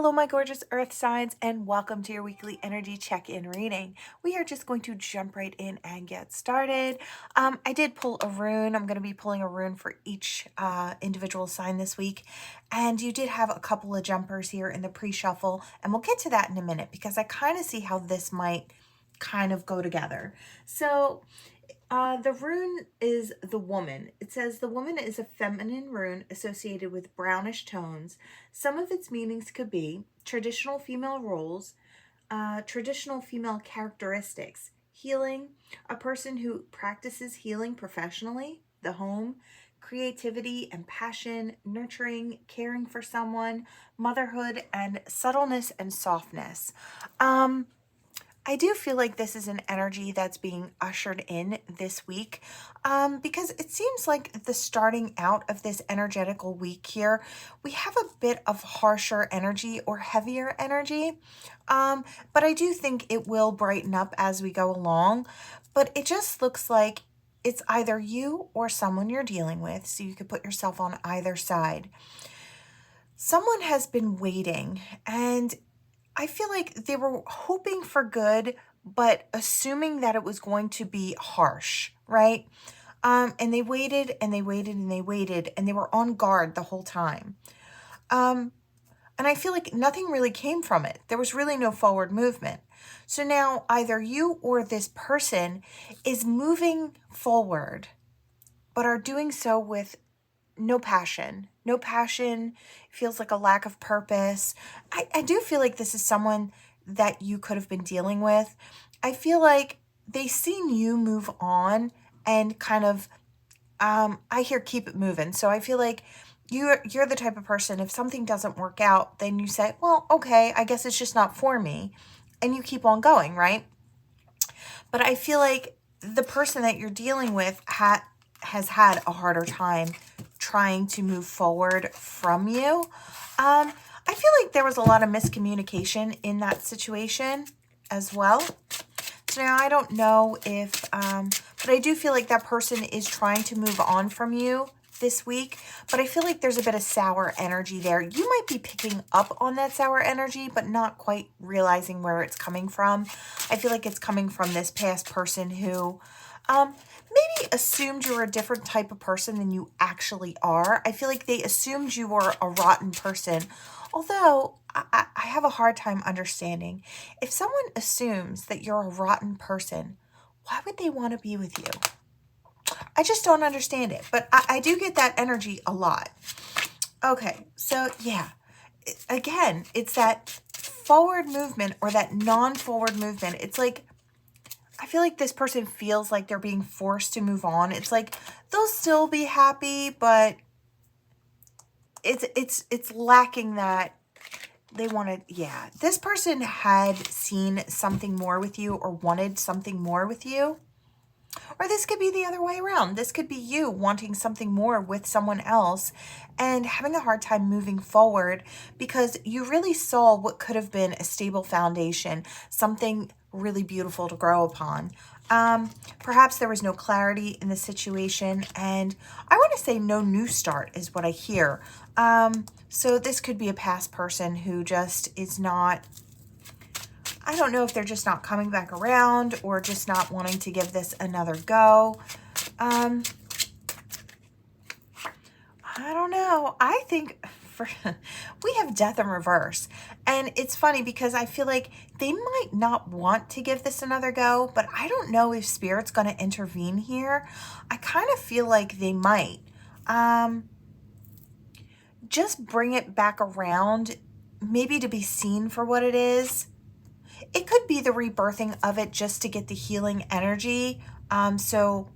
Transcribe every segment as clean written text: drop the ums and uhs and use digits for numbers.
Hello, my gorgeous earth signs, and welcome to your weekly energy check-in reading. We are just going to jump right in and get started. I did pull a rune. I'm going to be pulling a rune for each individual sign this week. And you did have a couple of jumpers here in the pre-shuffle, and we'll get to that in a minute because I kind of see how this might kind of go together. So the rune is the woman. It says the woman is a feminine rune associated with brownish tones. Some of its meanings could be traditional female roles, traditional female characteristics, healing, a person who practices healing professionally, the home, creativity and passion, nurturing, caring for someone, motherhood, and subtleness and softness. I do feel like this is an energy that's being ushered in this week because it seems like the starting out of this energetical week here, we have a bit of harsher energy or heavier energy, but I do think it will brighten up as we go along, but it just looks like it's either you or someone you're dealing with, so you could put yourself on either side. Someone has been waiting, and I feel like they were hoping for good, but assuming that it was going to be harsh, right? And they waited and they waited and they waited, and they were on guard the whole time. And I feel like nothing really came from it. There was really no forward movement. So now either you or this person is moving forward, but are doing so with no passion. No passion, feels like a lack of purpose. I do feel like this is someone that you could have been dealing with. I feel like they seen you move on and kind of, I hear keep it moving. So I feel like you're the type of person, if something doesn't work out, then you say, well, okay, I guess it's just not for me. And you keep on going, right? But I feel like the person that you're dealing with has had a harder time trying to move forward from you. I feel like there was a lot of miscommunication in that situation as well. So now I don't know if, but I do feel like that person is trying to move on from you this week, but I feel like there's a bit of sour energy there. You might be picking up on that sour energy, but not quite realizing where it's coming from. I feel like it's coming from this past person who maybe assumed you were a different type of person than you actually are. I feel like they assumed you were a rotten person, although I have a hard time understanding. If someone assumes that you're a rotten person, why would they want to be with you? I just don't understand it, but I do get that energy a lot. Okay, so yeah, again, it's that forward movement or that non-forward movement. It's like, I feel like this person feels like they're being forced to move on. It's like they'll still be happy, but it's lacking that they wanted. Yeah, this person had seen something more with you or wanted something more with you. Or this could be the other way around. This could be you wanting something more with someone else and having a hard time moving forward because you really saw what could have been a stable foundation, something really beautiful to grow upon. Perhaps there was no clarity in the situation, and I want to say no new start is what I hear. So this could be a past person who just is not, I don't know if they're just not coming back around or just not wanting to give this another go. I don't know. I think we have death in reverse. And it's funny because I feel like they might not want to give this another go, but I don't know if Spirit's going to intervene here. I kind of feel like they might. Just bring it back around, maybe to be seen for what it is. It could be the rebirthing of it just to get the healing energy. So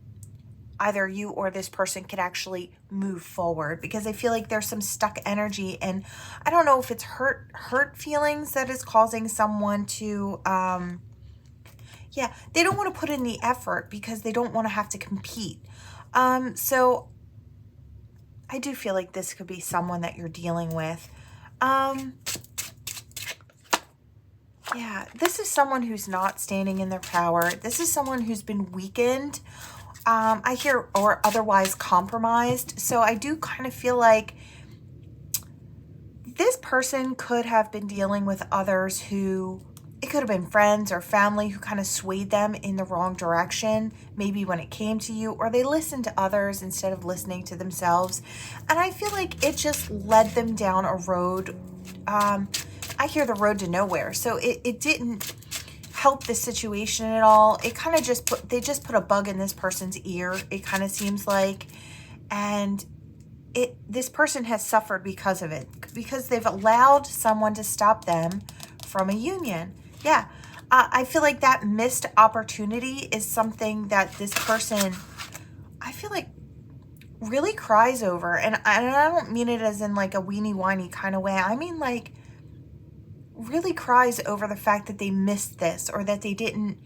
either you or this person could actually move forward, because I feel like there's some stuck energy, and I don't know if it's hurt feelings that is causing someone to, yeah, they don't want to put in the effort because they don't want to have to compete. So I do feel like this could be someone that you're dealing with. Yeah, this is someone who's not standing in their power. This is someone who's been weakened, I hear, or otherwise compromised. So I do kind of feel like this person could have been dealing with others who, it could have been friends or family who kind of swayed them in the wrong direction, maybe when it came to you, or they listened to others instead of listening to themselves. And I feel like it just led them down a road. I hear the road to nowhere. So it didn't help the situation at all. It kind of just they just put a bug in this person's ear, it kind of seems like. And this person has suffered because of it, because they've allowed someone to stop them from a union. Yeah, I feel like that missed opportunity is something that this person, I feel like, really cries over. And I don't mean it as in like a weenie whiny kind of way. I mean like really cries over the fact that they missed this, or that they didn't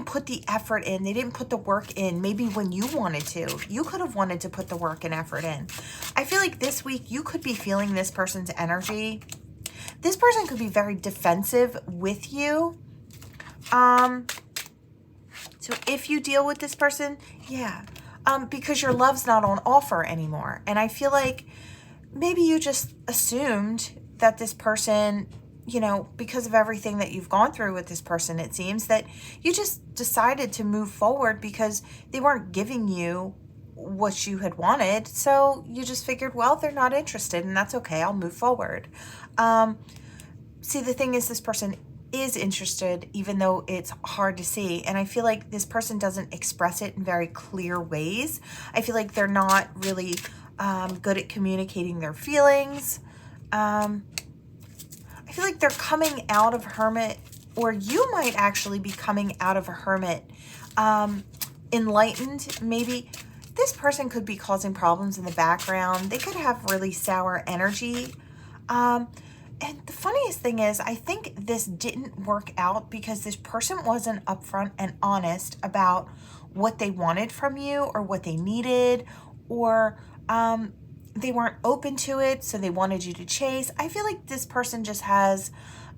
put the effort in. They didn't put the work in. Maybe when you wanted to, you could have wanted to put the work and effort in. I feel like this week you could be feeling this person's energy. This person could be very defensive with you. So if you deal with this person, yeah, because your love's not on offer anymore. And I feel like maybe you just assumed that this person, you know, because of everything that you've gone through with this person, it seems that you just decided to move forward because they weren't giving you what you had wanted. So you just figured, well, they're not interested, and that's okay. I'll move forward. See, the thing is, this person is interested, even though it's hard to see. And I feel like this person doesn't express it in very clear ways. I feel like they're not really good at communicating their feelings. I feel like they're coming out of hermit, or you might actually be coming out of a hermit, enlightened. Maybe this person could be causing problems in the background. They could have really sour energy. And the funniest thing is, I think this didn't work out because this person wasn't upfront and honest about what they wanted from you, or what they needed, or they weren't open to it, so they wanted you to chase. I feel like this person just has,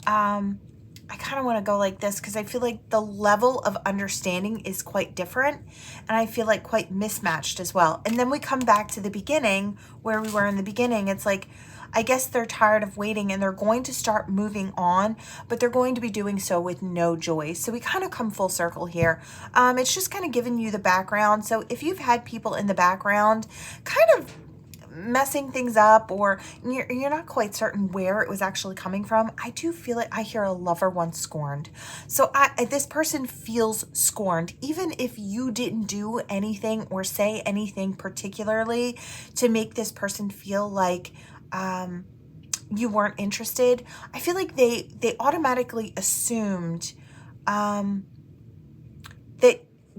I kind of want to go like this because I feel like the level of understanding is quite different, and I feel like quite mismatched as well. And then we come back to the beginning, where we were in the beginning. It's like, I guess they're tired of waiting and they're going to start moving on, but they're going to be doing so with no joy. So we kind of come full circle here. It's just kind of giving you the background. So if you've had people in the background kind of messing things up, or you're not quite certain where it was actually coming from, I do feel it. I hear a lover once scorned. So this person feels scorned, even if you didn't do anything or say anything particularly to make this person feel like you weren't interested. I feel like they automatically assumed that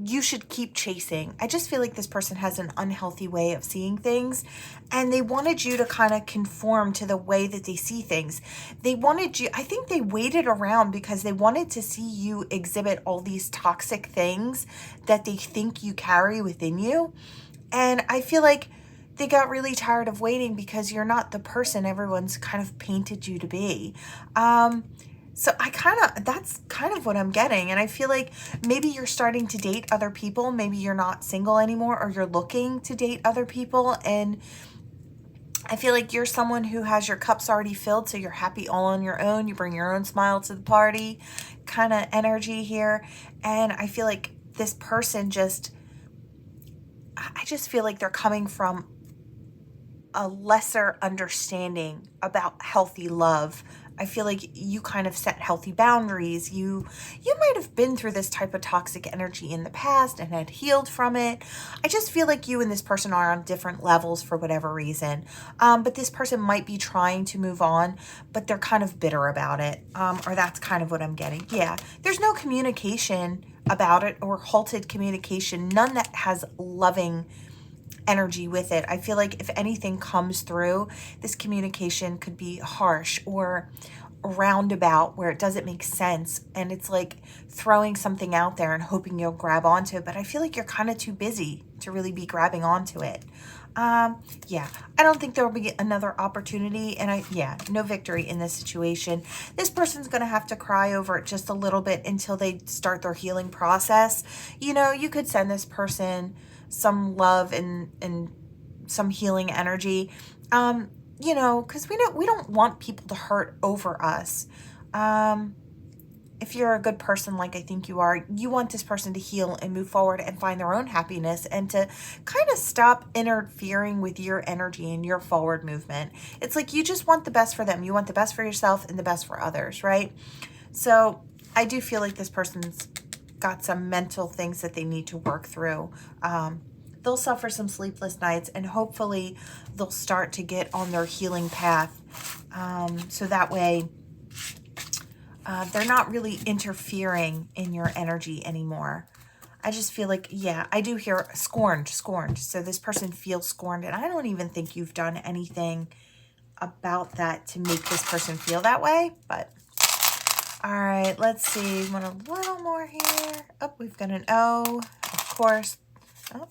you should keep chasing. I just feel like this person has an unhealthy way of seeing things, and they wanted you to kind of conform to the way that they see things. They wanted you, I think they waited around because they wanted to see you exhibit all these toxic things that they think you carry within you. And I feel like they got really tired of waiting because you're not the person everyone's kind of painted you to be. So that's kind of what I'm getting. And I feel like maybe you're starting to date other people. Maybe you're not single anymore, or you're looking to date other people. And I feel like you're someone who has your cups already filled, so you're happy all on your own. You bring your own smile to the party kind of energy here. And I feel like this person I just feel like they're coming from a lesser understanding about healthy love. I feel like you kind of set healthy boundaries. You might have been through this type of toxic energy in the past and had healed from it. I just feel like you and this person are on different levels for whatever reason. But this person might be trying to move on, but they're kind of bitter about it. Or that's kind of what I'm getting. Yeah, there's no communication about it, or halted communication. None that has loving energy with it. I feel like if anything comes through, this communication could be harsh or roundabout, where it doesn't make sense, and it's like throwing something out there and hoping you'll grab onto it. But I feel like you're kind of too busy to really be grabbing onto it. Yeah, I don't think there will be another opportunity, and no victory in this situation. This person's going to have to cry over it just a little bit until they start their healing process. You know, you could send this person some love and some healing energy. you know, because we don't want people to hurt over us. If you're a good person, like I think you are, you want this person to heal and move forward and find their own happiness and to kind of stop interfering with your energy and your forward movement. It's like you just want the best for them. You want the best for yourself and the best for others, right? So I do feel like this person's got some mental things that they need to work through. They'll suffer some sleepless nights, and hopefully they'll start to get on their healing path. So that way, they're not really interfering in your energy anymore. I just feel like, yeah, I do hear scorned. So this person feels scorned, and I don't even think you've done anything about that to make this person feel that way. But all right, let's see. Want a little more here. Oh, we've got an O, of course. Oh.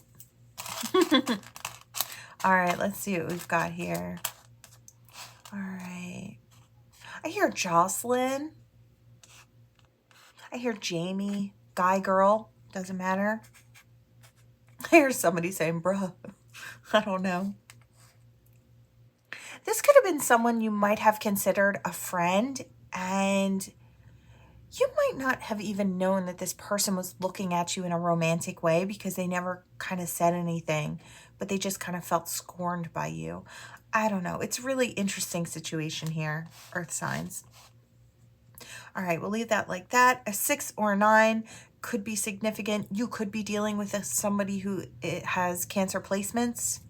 All right, let's see what we've got here. All right. I hear Jocelyn. I hear Jamie, guy, girl, doesn't matter. I hear somebody saying, bruh. I don't know. This could have been someone you might have considered a friend, and you might not have even known that this person was looking at you in a romantic way because they never kind of said anything, but they just kind of felt scorned by you. I don't know. It's a really interesting situation here, earth signs. All right, we'll leave that like that. A 6 or a 9 could be significant. You could be dealing with somebody who has Cancer placements.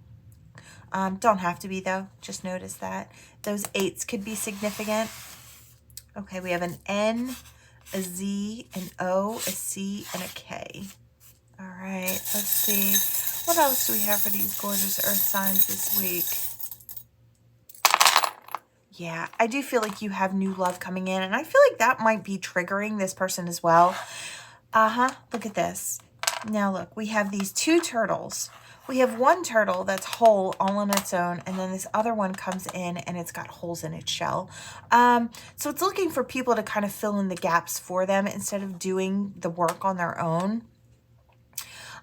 Don't have to be, though. Just notice that. Those 8s could be significant. Okay, we have an N, a Z, an O, a C, and a K. All right, let's see. What else do we have for these gorgeous earth signs this week? Yeah, I do feel like you have new love coming in, and I feel like that might be triggering this person as well. Look at this. Now look, we have these 2 turtles. We have one turtle that's whole all on its own, and then this other one comes in and it's got holes in its shell. So it's looking for people to kind of fill in the gaps for them instead of doing the work on their own.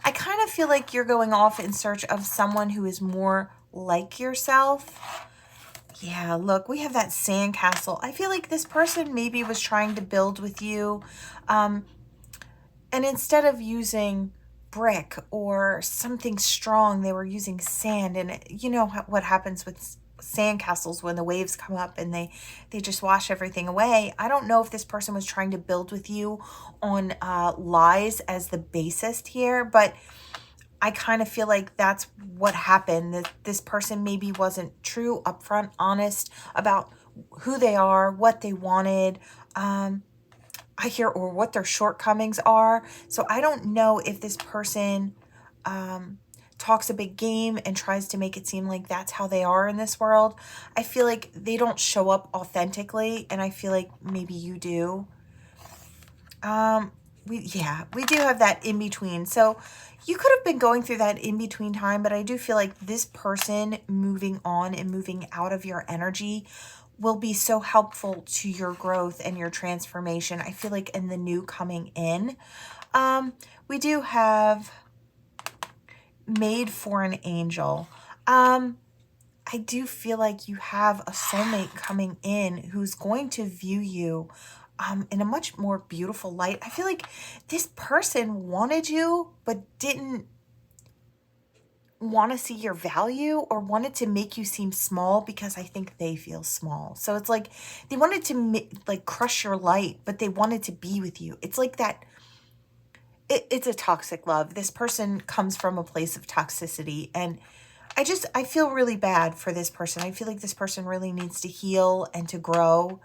I kind of feel like you're going off in search of someone who is more like yourself. Yeah, look, we have that sandcastle. I feel like this person maybe was trying to build with you. And instead of using brick or something strong, they were using sand. And you know what happens with sandcastles when the waves come up and they just wash everything away. I don't know if this person was trying to build with you on lies as the basis here, but I kind of feel like that's what happened. That this person maybe wasn't true, upfront, honest about who they are, what they wanted, I hear, or what their shortcomings are. So I don't know if this person talks a big game and tries to make it seem like that's how they are in this world. I feel like they don't show up authentically, and I feel like maybe you do. We do have that in between. So you could have been going through that in between time, but I do feel like this person moving on and moving out of your energy will be so helpful to your growth and your transformation. I feel like in the new coming in, we do have made for an angel. I do feel like you have a soulmate coming in who's going to view you in a much more beautiful light. I feel like this person wanted you, but didn't want to see your value or wanted to make you seem small because I think they feel small. So it's like they wanted to like crush your light, but they wanted to be with you. It's like that. It's a toxic love. This person comes from a place of toxicity, and I feel really bad for this person. I feel like this person really needs to heal and to grow.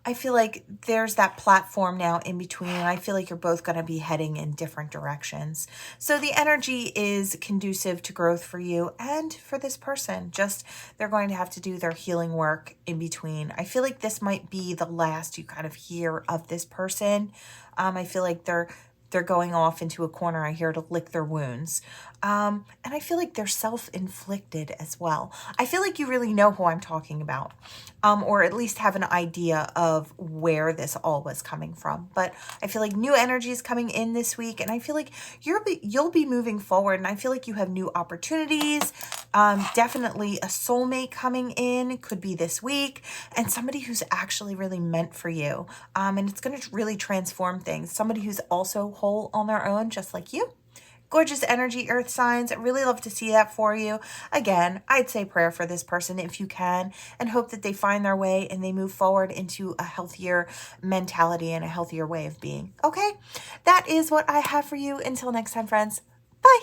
I feel like there's that platform now in between, and I feel like you're both going to be heading in different directions. So the energy is conducive to growth for you and for this person. Just they're going to have to do their healing work in between. I feel like this might be the last you kind of hear of this person. I feel like they're they're going off into a corner, I hear, to lick their wounds. And I feel like they're self-inflicted as well. I feel like you really know who I'm talking about, or at least have an idea of where this all was coming from. But I feel like new energy is coming in this week, and I feel like you'll be moving forward, and I feel like you have new opportunities. Definitely a soulmate coming in, could be this week, and somebody who's actually really meant for you. And it's going to really transform things. Somebody who's also whole on their own, just like you. Gorgeous energy, earth signs. I'd really love to see that for you. Again, I'd say prayer for this person if you can, and hope that they find their way and they move forward into a healthier mentality and a healthier way of being. Okay? That is what I have for you. Until next time, friends. Bye.